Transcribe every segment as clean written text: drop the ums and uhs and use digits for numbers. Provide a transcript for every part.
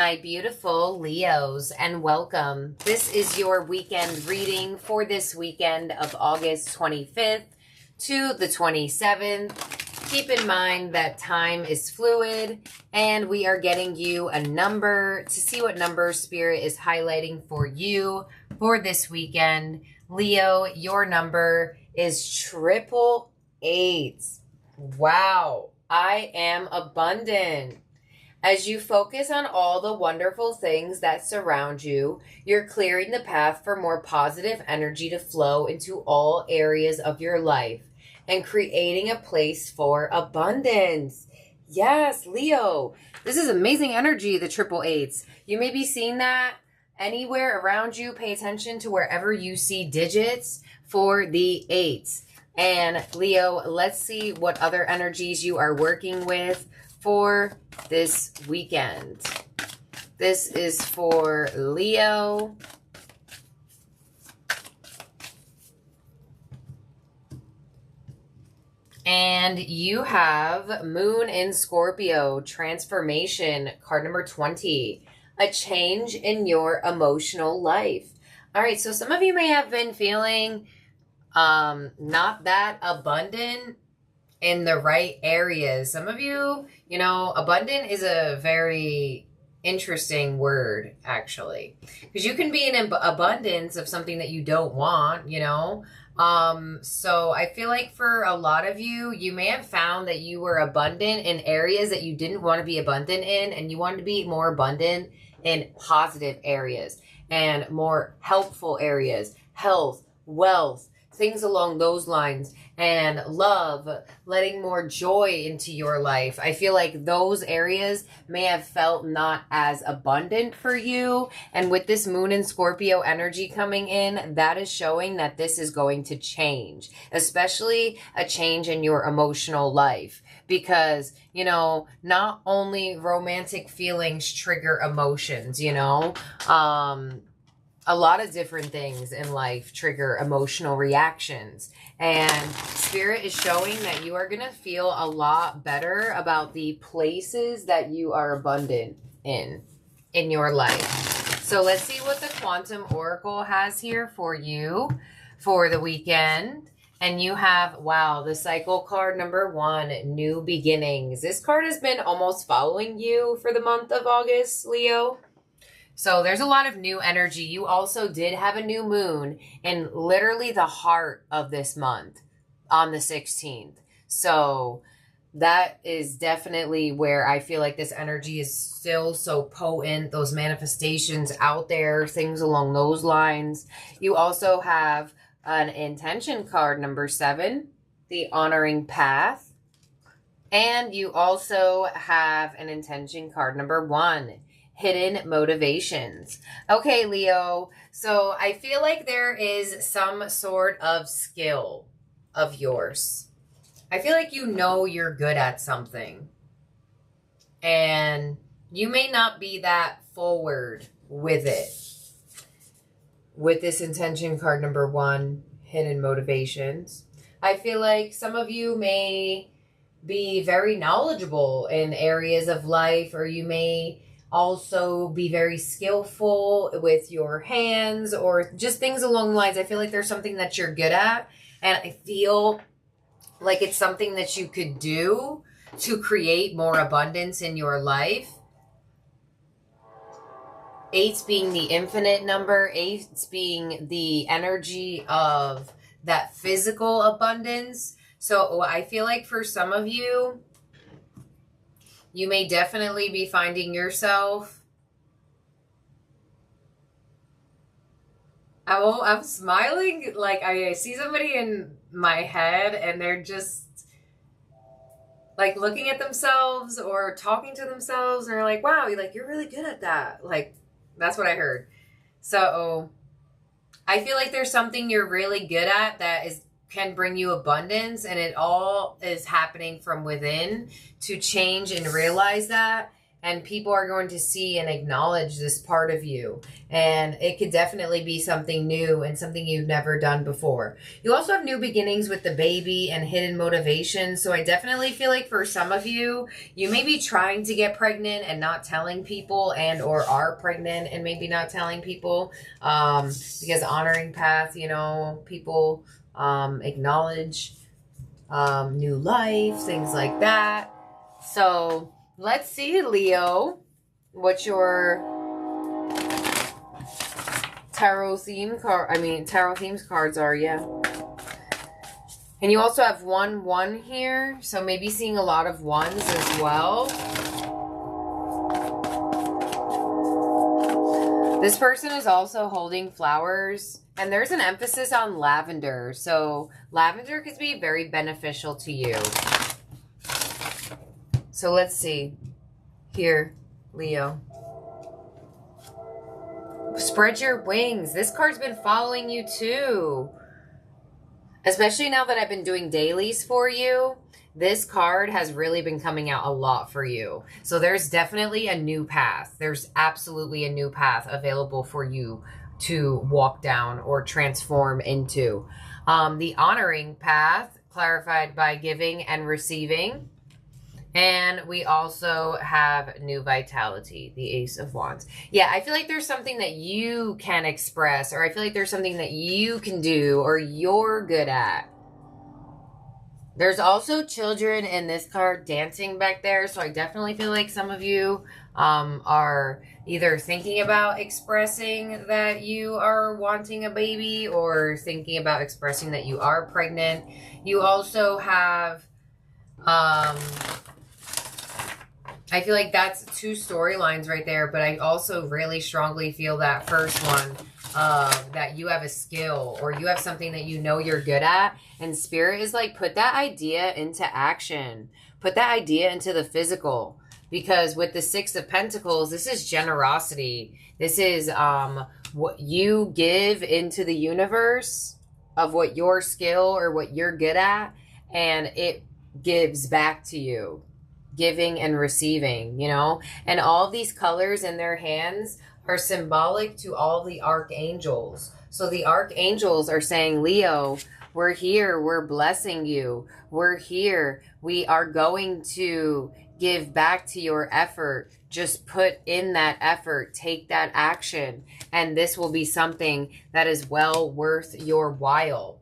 My beautiful Leos, and welcome. This is your weekend reading for this weekend of August 25th to the 27th. Keep in mind that time is fluid and we are getting you a number to see what number Spirit is highlighting for you for this weekend. Leo, your number is 888. Wow, I am abundant. As you focus on all the wonderful things that surround you, you're clearing the path for more positive energy to flow into all areas of your life and creating a place for abundance. Yes, Leo, this is amazing energy, the 888s. You may be seeing that anywhere around you. Pay attention to wherever you see digits for the 8s. And Leo, let's see what other energies you are working with for this weekend. This is for Leo. And you have Moon in Scorpio, transformation, card number 20, a change in your emotional life. All right, so some of you may have been feeling not that abundant in the right areas. Some of you, abundant is a very interesting word, actually, because you can be in abundance of something that you don't want, so I feel like for a lot of you, you may have found that you were abundant in areas that you didn't want to be abundant in, and you wanted to be more abundant in positive areas and more helpful areas, health, wealth, things along those lines, and love, letting more joy into your life. I feel like those areas may have felt not as abundant for you. And with this Moon and Scorpio energy coming in, that is showing that this is going to change, especially a change in your emotional life. Because, not only romantic feelings trigger emotions, a lot of different things in life trigger emotional reactions. And Spirit is showing that you are going to feel a lot better about the places that you are abundant in your life. So let's see what the Quantum Oracle has here for you for the weekend. And you have, wow, the cycle card number 1, new beginnings. This card has been almost following you for the month of August, Leo. So there's a lot of new energy. You also did have a new moon in literally the heart of this month on the 16th. So that is definitely where I feel like this energy is still so potent. Those manifestations out there, things along those lines. You also have an intention card number 7, the honoring path. And you also have an intention card number 1, hidden motivations. Okay, Leo, so I feel like there is some sort of skill of yours. I feel like you're good at something. And you may not be that forward with it. With this intention card number 1, hidden motivations. I feel like some of you may be very knowledgeable in areas of life, or you may also be very skillful with your hands or just things along the lines. I feel like there's something that you're good at, and I feel like it's something that you could do to create more abundance in your life. 8 being the infinite number, 8 being the energy of that physical abundance. So I feel like for some of you, you may definitely be finding yourself. I'm smiling. Like I see somebody in my head and they're just like looking at themselves or talking to themselves. And they're like, wow, you're really good at that. Like, that's what I heard. So I feel like there's something you're really good at that can bring you abundance, and it all is happening from within to change and realize that. and people are going to see and acknowledge this part of you. And it could definitely be something new and something you've never done before. You also have new beginnings with the baby and hidden motivation. So I definitely feel like for some of you, you may be trying to get pregnant and not telling people, and or are pregnant and maybe not telling people. Because honoring path, you know, people acknowledge new life, things like that. So let's see, Leo, what your tarot themes cards are. Yeah. And you also have 1-1 here, so maybe seeing a lot of ones as well. This person is also holding flowers, and there's an emphasis on lavender. So lavender could be very beneficial to you. So let's see. Here, Leo. Spread your wings. This card's been following you too. Especially now that I've been doing dailies for you. This card has really been coming out a lot for you. So there's definitely a new path. There's absolutely a new path available for you to walk down or transform into. The honoring path, clarified by giving and receiving. And we also have new vitality, the Ace of Wands. Yeah, I feel like there's something that you can express, or I feel like there's something that you can do or you're good at. There's also children in this card dancing back there. So I definitely feel like some of you are either thinking about expressing that you are wanting a baby or thinking about expressing that you are pregnant. You also have, I feel like that's 2 storylines right there, but I also really strongly feel that first one, that you have a skill or you have something that you know you're good at, and Spirit is like, put that idea into action. Put that idea into the physical, because with the 6 of Pentacles, this is generosity. This is what you give into the universe of what your skill or what you're good at, and it gives back to you. Giving and receiving, you know, and all of these colors in their hands are symbolic to all the archangels. So the archangels are saying, Leo, we're here, we're blessing you, we're here, we are going to give back to your effort. Just put in that effort, take that action, and this will be something that is well worth your while.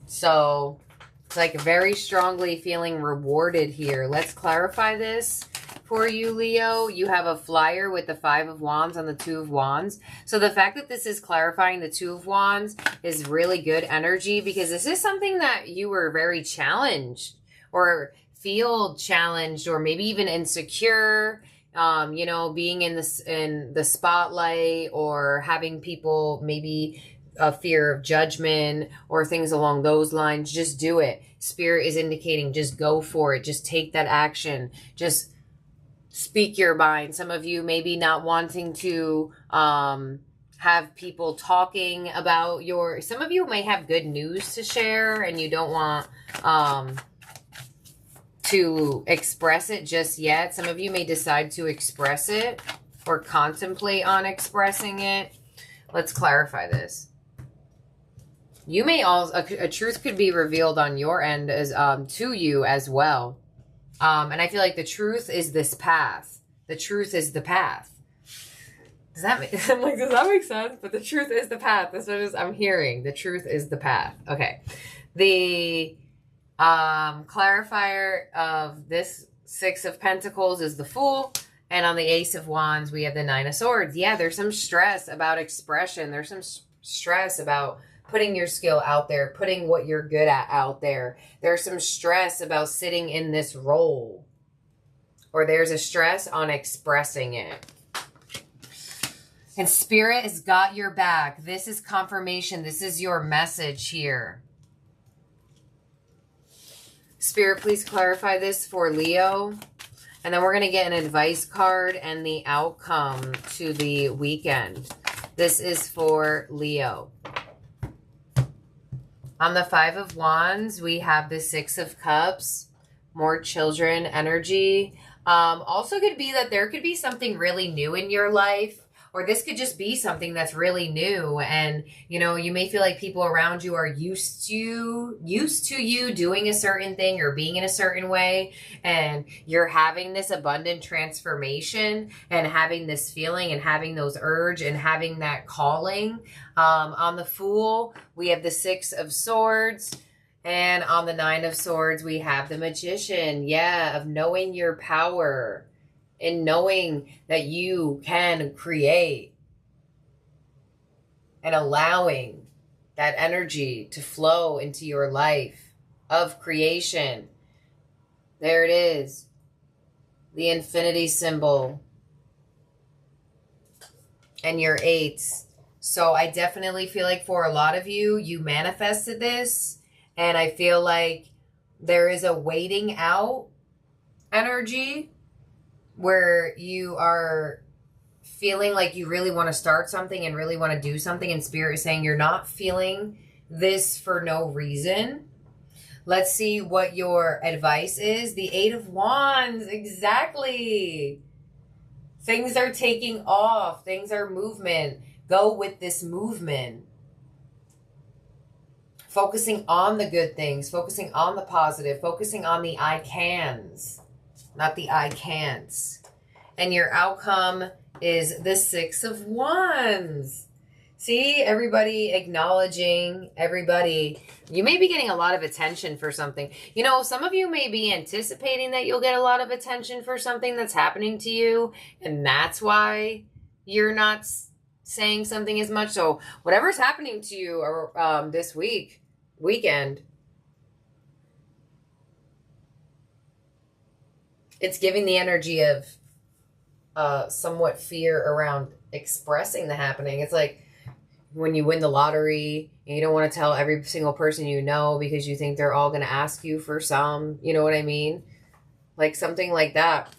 So it's like very strongly feeling rewarded here. Let's clarify this for you, Leo. You have a flyer with the 5 of Wands on the 2 of Wands. So the fact that this is clarifying the 2 of Wands is really good energy, because this is something that you were very challenged or feel challenged, or maybe even insecure, you know, being in the spotlight, or having people maybe a fear of judgment or things along those lines. Just do it. Spirit is indicating, just go for it. Just take that action. Just speak your mind. Some of you maybe not wanting to have people talking about some of you may have good news to share and you don't want to express it just yet. Some of you may decide to express it or contemplate on expressing it. Let's clarify this. You may also, a truth could be revealed on your end as to you as well. And I feel like the truth is this path. The truth is the path. Does that make, I'm like, does that make sense? But the truth is the path. That's what I'm hearing. The truth is the path. Okay. The clarifier of this 6 of Pentacles is the Fool. And on the Ace of Wands, we have the 9 of Swords. Yeah, there's some stress about expression. There's some stress about putting your skill out there, putting what you're good at out there. There's some stress about sitting in this role, or there's a stress on expressing it. And Spirit has got your back. This is confirmation. This is your message here. Spirit, please clarify this for Leo. And then we're going to get an advice card and the outcome to the weekend. This is for Leo. On the 5 of Wands, we have the 6 of Cups, more children energy. Also could be that there could be something really new in your life, or this could just be something that's really new. And, you know, you may feel like people around you are used to you doing a certain thing or being in a certain way. And you're having this abundant transformation and having this feeling and having those urge and having that calling. On the Fool, we have the Six of Swords. And on the Nine of Swords, we have the Magician. Yeah, of knowing your power and knowing that you can create and allowing that energy to flow into your life of creation. There it is. The infinity symbol. And your eights. So I definitely feel like for a lot of you, you manifested this. And I feel like there is a waiting out energy where you are feeling like you really want to start something and really want to do something, and Spirit is saying you're not feeling this for no reason. Let's see what your advice is. The Eight of Wands, exactly. Things are taking off. Things are movement. Go with this movement. Focusing on the good things, focusing on the positive, focusing on the I cans, not the I can'ts. And your outcome is the Six of Wands. See, everybody acknowledging everybody. You may be getting a lot of attention for something. You know, some of you may be anticipating that you'll get a lot of attention for something that's happening to you. And that's why you're not saying something as much. So whatever's happening to you this weekend, it's giving the energy of somewhat fear around expressing the happening. It's like when you win the lottery and you don't want to tell every single person you know because you think they're all going to ask you for some, you know what I mean? Like something like that.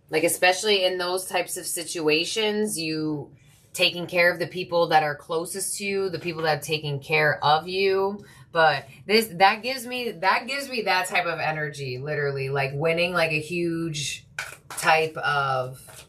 Like, especially in those types of situations, you taking care of the people that are closest to you, the people that are taking care of you. But that gives me that type of energy, literally, like winning like a huge type of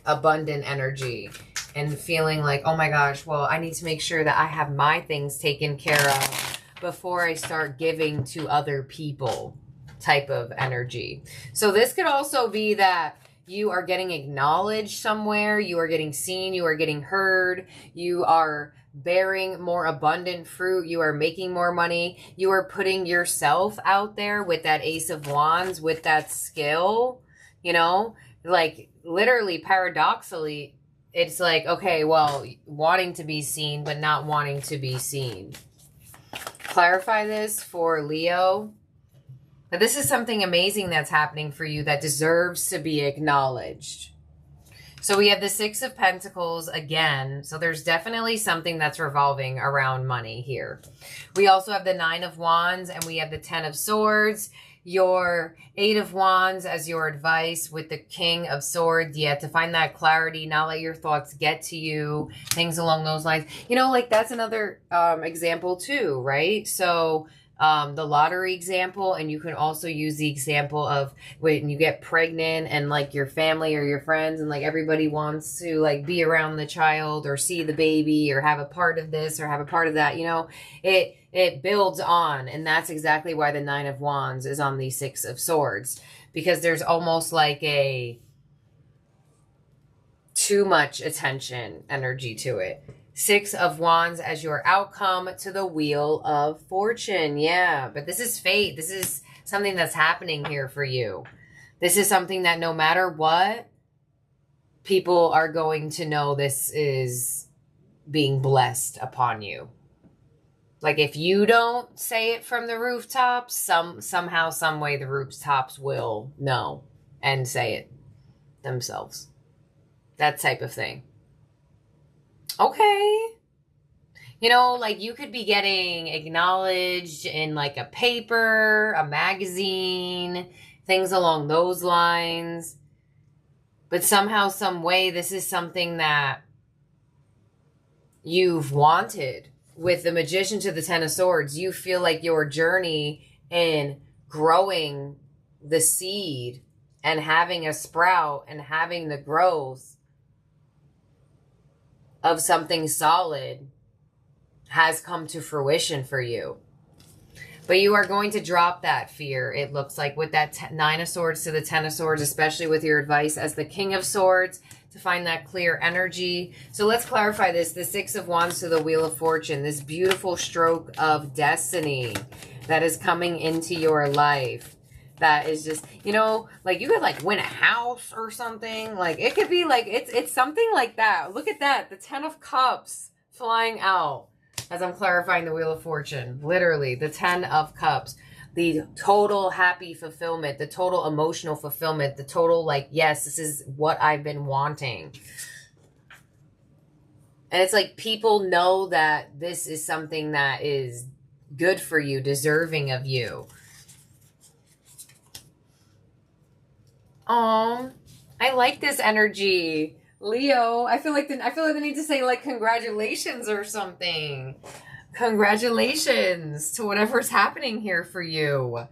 abundant energy and feeling like, oh my gosh, well, I need to make sure that I have my things taken care of before I start giving to other people type of energy. So this could also be that you are getting acknowledged somewhere, you are getting seen, you are getting heard, you are bearing more abundant fruit, you are making more money, you are putting yourself out there with that Ace of Wands, with that skill, you know, like literally paradoxically, it's like, okay, well, wanting to be seen, but not wanting to be seen. Clarify this for Leo. But this is something amazing that's happening for you that deserves to be acknowledged. So we have the Six of Pentacles again. So there's definitely something that's revolving around money here. We also have the Nine of Wands and we have the Ten of Swords. Your Eight of Wands as your advice with the King of Swords. Yeah, to find that clarity, not let your thoughts get to you, things along those lines. You know, like that's another example too, right? So the lottery example, and you can also use the example of when you get pregnant and like your family or your friends and like everybody wants to like be around the child or see the baby or have a part of this or have a part of that, you know, it builds on. And that's exactly why the Nine of Wands is on the Six of Swords, because there's almost like a too much attention energy to it. Six of Wands as your outcome to the Wheel of Fortune. Yeah, but this is fate. This is something that's happening here for you. This is something that no matter what, people are going to know this is being blessed upon you. Like if you don't say it from the rooftops, somehow, some way the rooftops will know and say it themselves. That type of thing. Okay. You know, like you could be getting acknowledged in like a paper, a magazine, things along those lines. But somehow, some way, this is something that you've wanted with the Magician to the Ten of Swords, you feel like your journey in growing the seed and having a sprout and having the growth of something solid has come to fruition for you. But you are going to drop that fear, it looks like, with that Nine of Swords to the Ten of Swords, especially with your advice as the King of Swords, to find that clear energy. So let's clarify this. The Six of Wands to the Wheel of Fortune, this beautiful stroke of destiny that is coming into your life. That is just, you know, like you could like win a house or something. Like it could be like, it's something like that. Look at that. The 10 of Cups flying out as I'm clarifying the Wheel of Fortune. Literally, the 10 of Cups. The total happy fulfillment, the total emotional fulfillment, the total like, yes, this is what I've been wanting. And it's like people know that this is something that is good for you, deserving of you. Oh, I like this energy. Leo, I feel like they need to say like congratulations or something. Congratulations to whatever's happening here for you.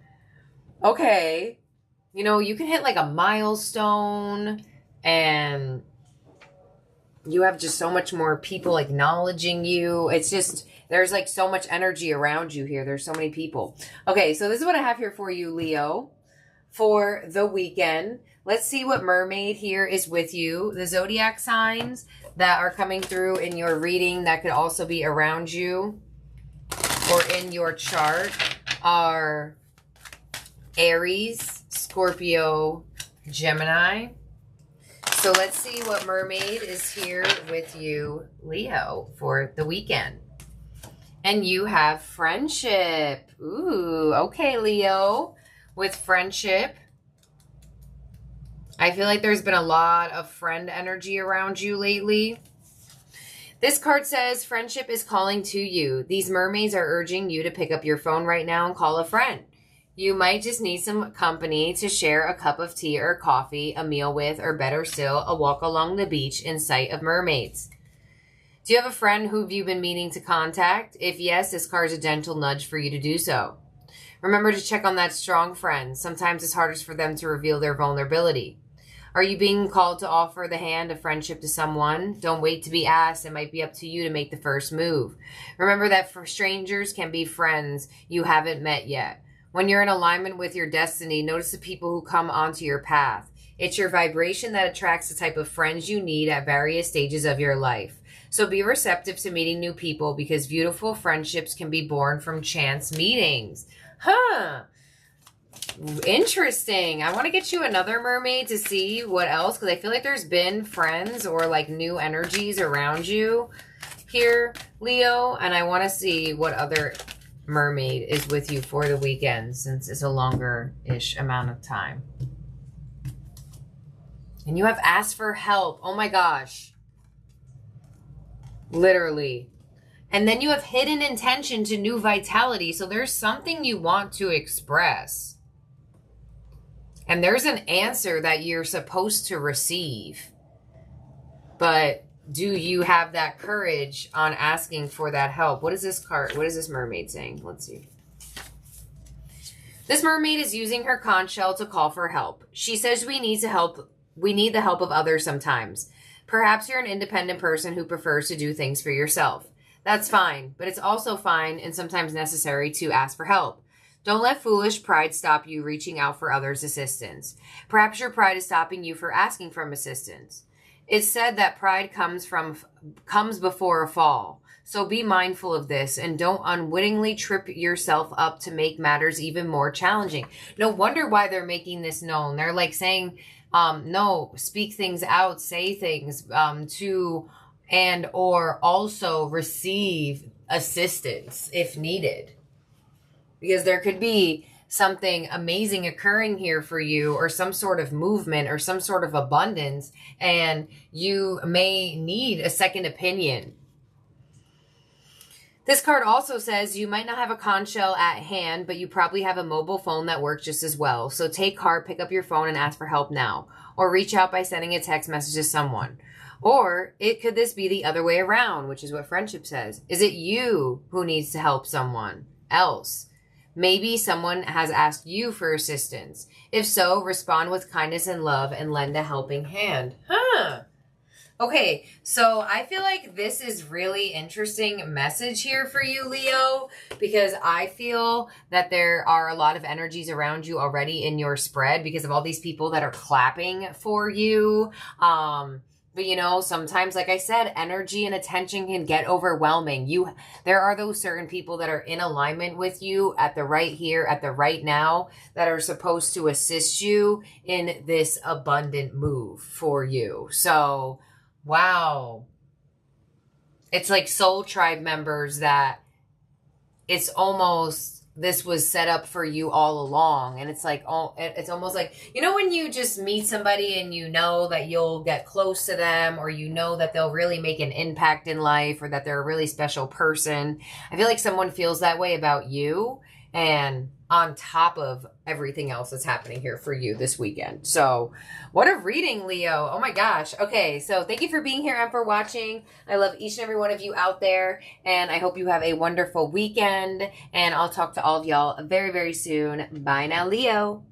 Okay. You know, you can hit like a milestone and you have just so much more people acknowledging you. It's just, there's like so much energy around you here. There's so many people. Okay, so this is what I have here for you, Leo, for the weekend. Let's see what mermaid here is with you. The zodiac signs that are coming through in your reading that could also be around you or in your chart are Aries, Scorpio, Gemini. So let's see what mermaid is here with you, Leo, for the weekend. And you have friendship. Ooh, okay, Leo. With friendship, I feel like there's been a lot of friend energy around you lately. This card says, friendship is calling to you. These mermaids are urging you to pick up your phone right now and call a friend. You might just need some company to share a cup of tea or coffee, a meal with, or better still, a walk along the beach in sight of mermaids. Do you have a friend who you've been meaning to contact? If yes, this card's a gentle nudge for you to do so. Remember to check on that strong friend. Sometimes it's hardest for them to reveal their vulnerability. Are you being called to offer the hand of friendship to someone? Don't wait to be asked. It might be up to you to make the first move. Remember that for strangers can be friends you haven't met yet. When you're in alignment with your destiny, notice the people who come onto your path. It's your vibration that attracts the type of friends you need at various stages of your life. So be receptive to meeting new people because beautiful friendships can be born from chance meetings. Huh. Interesting. I want to get you another mermaid to see what else, because I feel like there's been friends or like new energies around you here, Leo, and I want to see what other mermaid is with you for the weekend since it's a longer-ish amount of time. And you have asked for help. Oh my gosh. Literally. And then you have hidden intention to new vitality. So there's something you want to express. And there's an answer that you're supposed to receive. But do you have that courage on asking for that help? What is this card? What is this mermaid saying? Let's see. This mermaid is using her conch shell to call for help. She says we need the help of others sometimes. Perhaps you're an independent person who prefers to do things for yourself. That's fine, but it's also fine and sometimes necessary to ask for help. Don't let foolish pride stop you reaching out for others' assistance. Perhaps your pride is stopping you for asking for assistance. It's said that pride comes before a fall. So be mindful of this and don't unwittingly trip yourself up to make matters even more challenging. No wonder why they're making this known. They're like saying, no, speak things out, say things to and or also receive assistance if needed. Because there could be something amazing occurring here for you or some sort of movement or some sort of abundance, and you may need a second opinion. This card also says you might not have a conch shell at hand, but you probably have a mobile phone that works just as well. So take heart, pick up your phone and ask for help now. Or reach out by sending a text message to someone. Or could this be the other way around, which is what friendship says? Is it you who needs to help someone else? Maybe someone has asked you for assistance. If so, respond with kindness and love and lend a helping hand. Okay, so I feel like this is really interesting message here for you, Leo, because I feel that there are a lot of energies around you already in your spread because of all these people that are clapping for you. But you know, sometimes, like I said, energy and attention can get overwhelming. There are those certain people that are in alignment with you at the right here, at the right now, that are supposed to assist you in this abundant move for you. So, wow. It's like soul tribe members that it's almost, this was set up for you all along. And it's like, it's almost like, you know, when you just meet somebody and you know that you'll get close to them, or you know that they'll really make an impact in life, or that they're a really special person. I feel like someone feels that way about you, and on top of everything else that's happening here for you this weekend. So what a reading, Leo. Oh my gosh. Okay, so thank you for being here and for watching. I love each and every one of you out there, and I hope you have a wonderful weekend, and I'll talk to all of y'all very, very soon. Bye now, Leo.